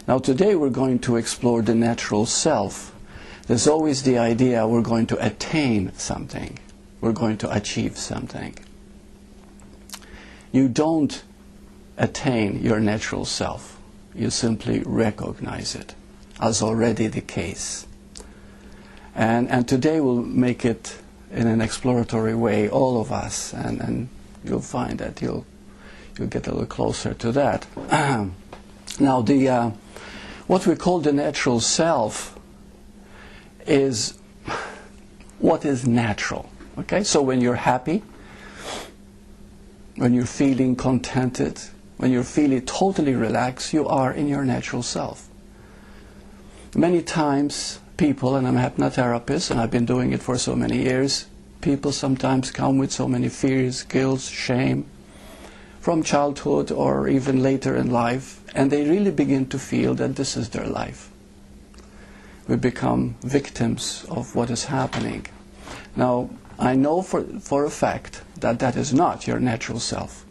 Now today we're going to explore the natural self. There's always the idea we're going to attain something. We're going to achieve something. You don't attain your natural self. You simply recognize it as already the case. And today we'll make it in an exploratory way, all of us, and you'll find that you'll get a little closer to that. Now, what we call the natural self is what is natural. Okay, so when you're happy, when you're feeling contented, when you're feeling totally relaxed, you are in your natural self. Many times people, and I'm a hypnotherapist and I've been doing it for so many years, people sometimes come with so many fears, guilt, shame from childhood or even later in life, and they really begin to feel that this is their life. We become victims of what is happening. Now, I know for a fact that that is not your natural self.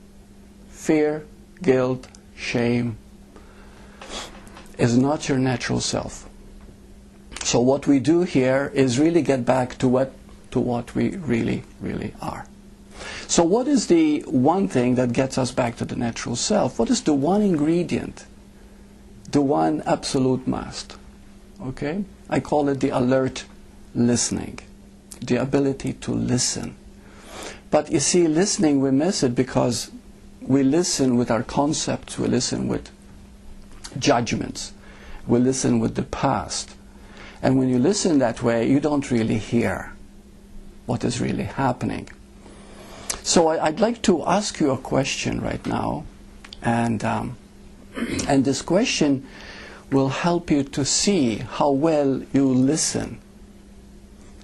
Fear, guilt, shame is not your natural self. So what we do here is really get back to what we really are. So what is the one thing that gets us back to the natural self? What is the one ingredient? The one absolute must? Okay? I call it the alert listening. The ability to listen. But you see, listening, we miss it because we listen with our concepts, we listen with judgments, we listen with the past. And when you listen that way, you don't really hear what is really happening. So I'd like to ask you a question right now, and this question will help you to see how well you listen.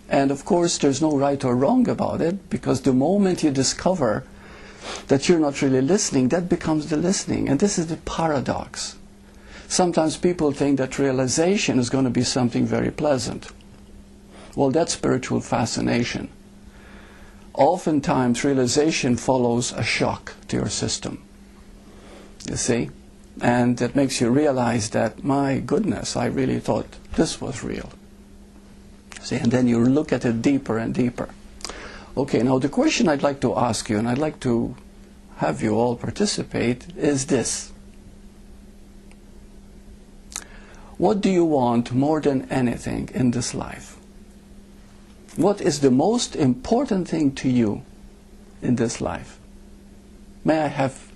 And of course, there's no right or wrong about it, because the moment you discover that you're not really listening, that becomes the listening. And this is the paradox. Sometimes people think that realization is going to be something very pleasant. Well, that's spiritual fascination. Oftentimes, realization follows a shock to your system. You see? And that makes you realize that, my goodness, I really thought this was real. See, and then you look at it deeper and deeper. Okay, now the question I'd like to ask you, and I'd like to have you all participate, is this. What do you want more than anything in this life? What is the most important thing to you in this life? May I have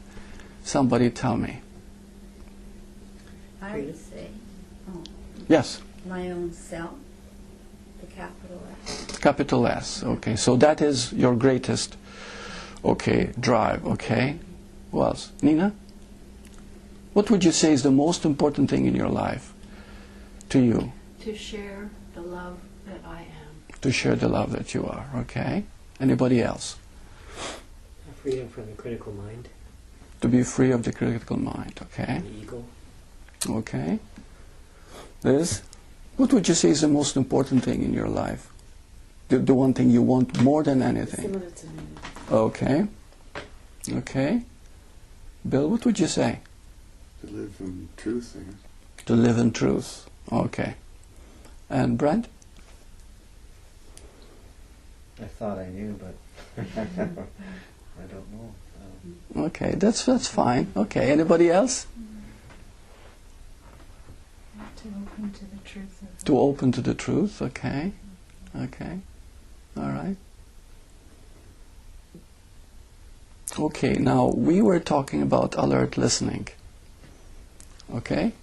somebody tell me? I would say, yes, my own self, the capital S. Capital S, okay. So that is your greatest, okay, drive, okay. Who else? Nina? What would you say is the most important thing in your life to you? To share the love that I am. To share the love that you are, okay. Anybody else? Freedom from the critical mind. To be free of the critical mind, okay. And the ego. Okay. Liz, what would you say is the most important thing in your life? The one thing you want more than anything? Similar to me. Okay. Okay. Bill, what would you say? To live in truth, I guess. To live in truth. Okay. And Brent? I thought I knew, but I don't know. Okay, that's fine. Okay, anybody else? To open to the truth of To open to the truth, okay. Okay. All right. Okay, now we were talking about alert listening. Okay?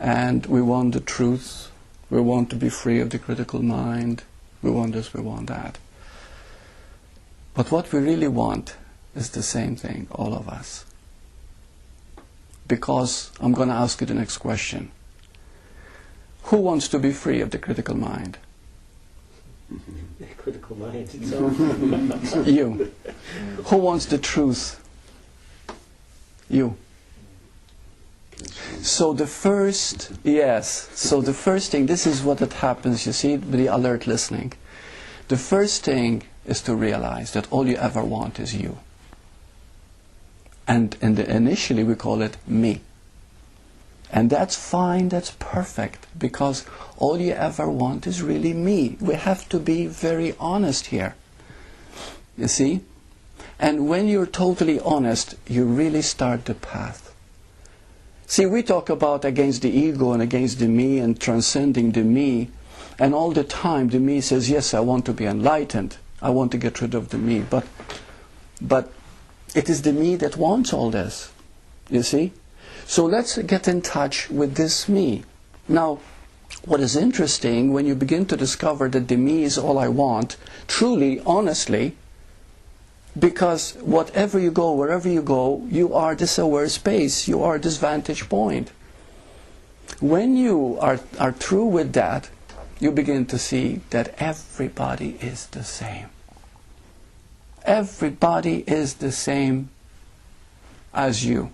And we want the truth. We want to be free of the critical mind. We want this, we want that. But what we really want is the same thing, all of us. Because I'm going to ask you the next question. Who wants to be free of the critical mind? The critical mind itself. You. Who wants the truth? You. So the first, yes, so the first thing, this is what it happens, you see, with the alert listening. The first thing is to realize that all you ever want is you. And initially we call it me. And that's fine, that's perfect, because all you ever want is really me. We have to be very honest here. You see? And when you're totally honest, you really start the path. See, we talk about against the ego and against the me and transcending the me, and all the time the me says, yes, I want to be enlightened. I want to get rid of the me. But it is the me that wants all this. You see? So let's get in touch with this me. Now, what is interesting, when you begin to discover that the me is all I want, truly, honestly, because whatever you go, wherever you go, you are this aware space, you are this vantage point. When you are through with that, you begin to see that everybody is the same. Everybody is the same as you.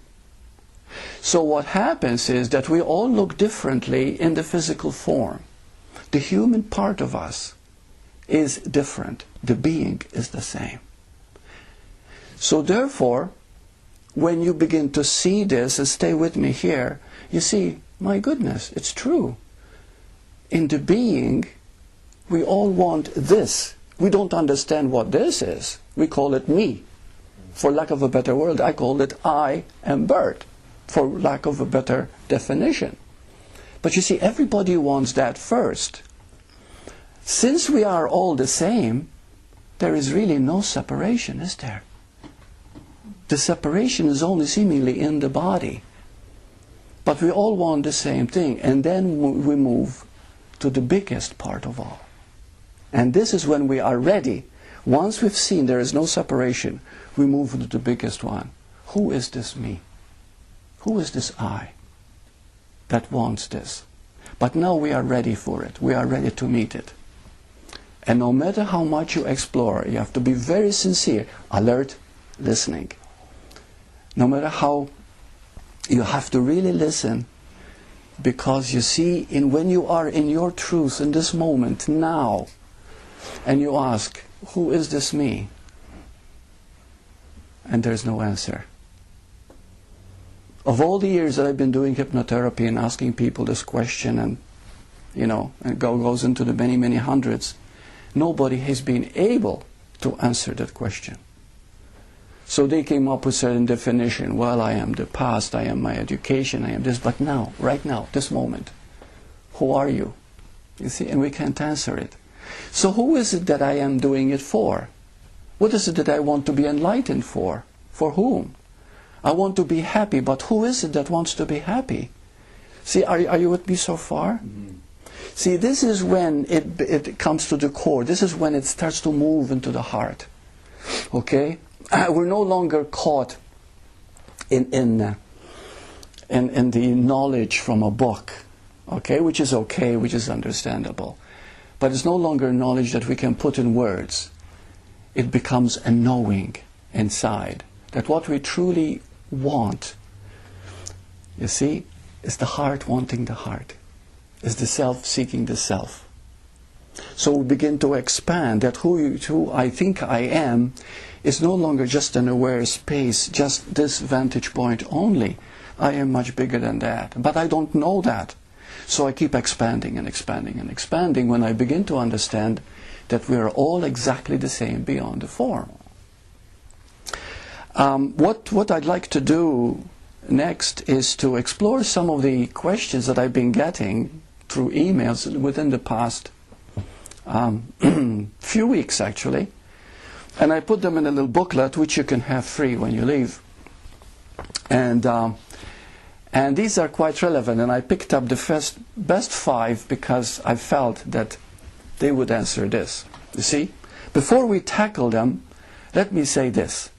So what happens is that we all look differently in the physical form. The human part of us is different. The being is the same. So therefore, when you begin to see this, and stay with me here, you see, my goodness, it's true. In the being, we all want this. We don't understand what this is. We call it me. For lack of a better word, I call it I am Bert, for lack of a better definition. But you see, everybody wants that first. Since we are all the same, there is really no separation, is there? The separation is only seemingly in the body. But we all want the same thing. And then we move to the biggest part of all. And this is when we are ready. Once we've seen there is no separation, we move to the biggest one. Who is this me? Who is this I that wants this? But now we are ready for it. We are ready to meet it. And no matter how much you explore, you have to be very sincere, alert, listening. No matter how, you have to really listen, because you see, when you are in your truth in this moment, now, and you ask, who is this me? And there's no answer. Of all the years that I've been doing hypnotherapy and asking people this question, and and it goes into the many, many hundreds, nobody has been able to answer that question. So they came up with a certain definition. Well, I am the past, I am my education, I am this. But now, right now, this moment, who are you? You see, and we can't answer it. So who is it that I am doing it for? What is it that I want to be enlightened for? For whom? I want to be happy, but who is it that wants to be happy? See, are you with me so far? Mm-hmm. See, this is when it comes to the core. This is when it starts to move into the heart. Okay? We're no longer caught in the knowledge from a book, okay, which is okay, which is understandable. But it's no longer knowledge that we can put in words. It becomes a knowing inside that what we truly want, you see, is the heart wanting the heart, is the self seeking the self. So we begin to expand that who I think I am is no longer just an aware space, just this vantage point only. I am much bigger than that. But I don't know that. So I keep expanding and expanding and expanding when I begin to understand that we are all exactly the same beyond the form. What I'd like to do next is to explore some of the questions that I've been getting through emails within the past few weeks, actually. And I put them in a little booklet which you can have free when you leave. And these are quite relevant, and I picked up the best 5 because I felt that they would answer this. You see? Before we tackle them, let me say this.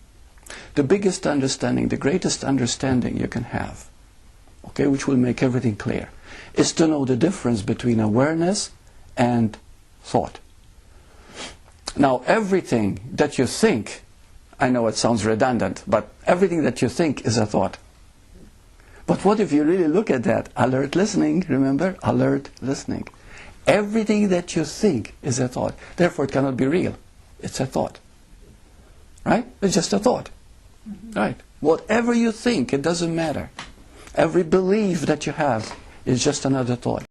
The biggest understanding, the greatest understanding you can have, okay, which will make everything clear, is to know the difference between awareness and thought. Now, everything that you think, I know it sounds redundant, but everything that you think is a thought. But what if you really look at that? Alert listening, remember? Alert listening. Everything that you think is a thought. Therefore, it cannot be real. It's a thought. Right? It's just a thought. Mm-hmm. Right? Whatever you think, it doesn't matter. Every belief that you have is just another thought.